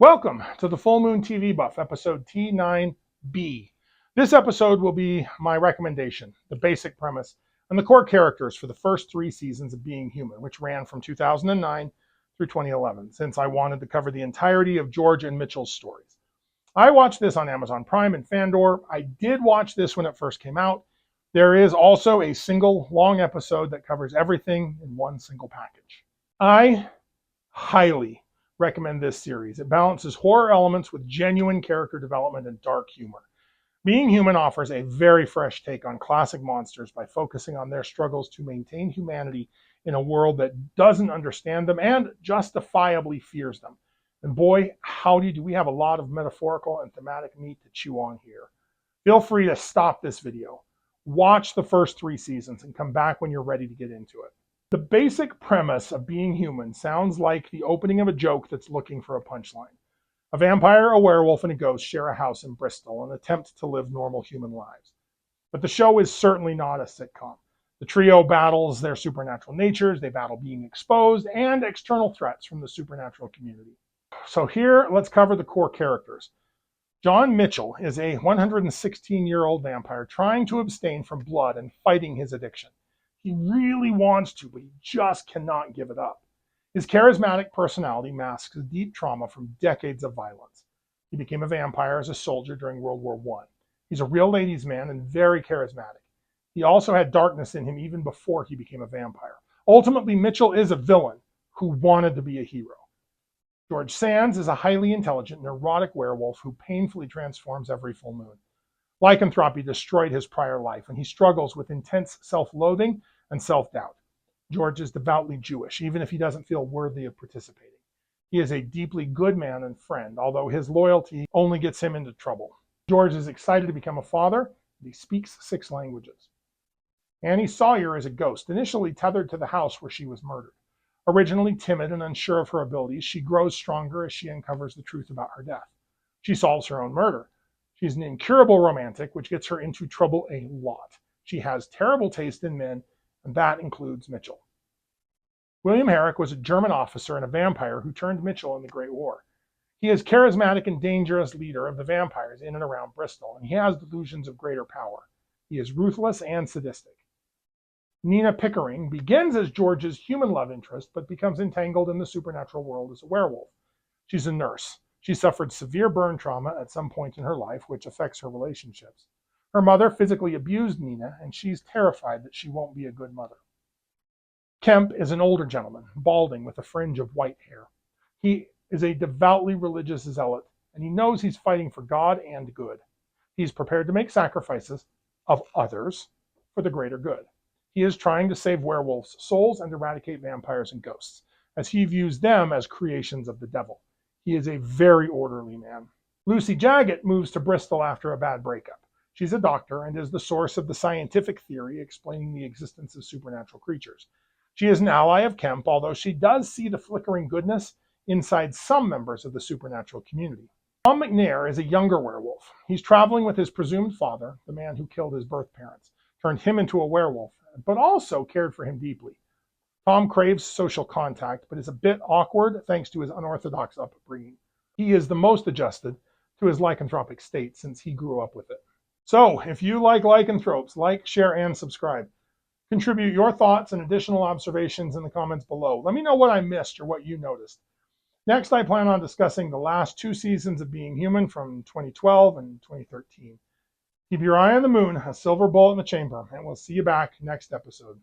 Welcome to the Full Moon TV Buff, episode T9b. This episode will be my recommendation, the basic premise, and the core characters for the first 3 seasons of Being Human, which ran from 2009 through 2011, since I wanted to cover the entirety of George and Mitchell's stories. I watched this on Amazon Prime and Fandor. I did watch this when it first came out. There is also a single long episode that covers everything in one single package. I highly recommend this series. It balances horror elements with genuine character development and dark humor. Being Human offers a very fresh take on classic monsters by focusing on their struggles to maintain humanity in a world that doesn't understand them and justifiably fears them. And boy, howdy, do we have a lot of metaphorical and thematic meat to chew on here. Feel free to stop this video, watch the first 3 seasons, and come back when you're ready to get into it. The basic premise of Being Human sounds like the opening of a joke that's looking for a punchline. A vampire, a werewolf, and a ghost share a house in Bristol and attempt to live normal human lives. But the show is certainly not a sitcom. The trio battles their supernatural natures, they battle being exposed, and external threats from the supernatural community. So here, let's cover the core characters. John Mitchell is a 116-year-old vampire trying to abstain from blood and fighting his addiction. He really wants to, but he just cannot give it up. His charismatic personality masks deep trauma from decades of violence. He became a vampire as a soldier during World War I. He's a real ladies' man and very charismatic. He also had darkness in him even before he became a vampire. Ultimately, Mitchell is a villain who wanted to be a hero. George Sands is a highly intelligent, neurotic werewolf who painfully transforms every full moon. Lycanthropy destroyed his prior life, and he struggles with intense self-loathing and self-doubt. George is devoutly Jewish, even if he doesn't feel worthy of participating. He is a deeply good man and friend, although his loyalty only gets him into trouble. George is excited to become a father, and he speaks 6 languages. Annie Sawyer is a ghost, initially tethered to the house where she was murdered. Originally timid and unsure of her abilities, she grows stronger as she uncovers the truth about her death. She solves her own murder. She's an incurable romantic, which gets her into trouble a lot. She has terrible taste in men, and that includes Mitchell. William Herrick was a German officer and a vampire who turned Mitchell in the Great War. He is charismatic and dangerous leader of the vampires in and around Bristol, and he has delusions of greater power. He is ruthless and sadistic. Nina Pickering begins as George's human love interest, but becomes entangled in the supernatural world as a werewolf. She's a nurse. She suffered severe burn trauma at some point in her life, which affects her relationships. Her mother physically abused Nina, and she's terrified that she won't be a good mother. Kemp is an older gentleman, balding with a fringe of white hair. He is a devoutly religious zealot, and he knows he's fighting for God and good. He's prepared to make sacrifices of others for the greater good. He is trying to save werewolves' souls and eradicate vampires and ghosts, as he views them as creations of the devil. He is a very orderly man. Lucy Jaggett moves to Bristol after a bad breakup. She's a doctor and is the source of the scientific theory explaining the existence of supernatural creatures. She is an ally of Kemp, although she does see the flickering goodness inside some members of the supernatural community. Tom McNair is a younger werewolf. He's traveling with his presumed father, the man who killed his birth parents, turned him into a werewolf, but also cared for him deeply. Tom craves social contact, but is a bit awkward thanks to his unorthodox upbringing. He is the most adjusted to his lycanthropic state since he grew up with it. So, if you like lycanthropes, like, share, and subscribe. Contribute your thoughts and additional observations in the comments below. Let me know what I missed or what you noticed. Next, I plan on discussing the last 2 seasons of Being Human from 2012 and 2013. Keep your eye on the moon, a silver bullet in the chamber, and we'll see you back next episode.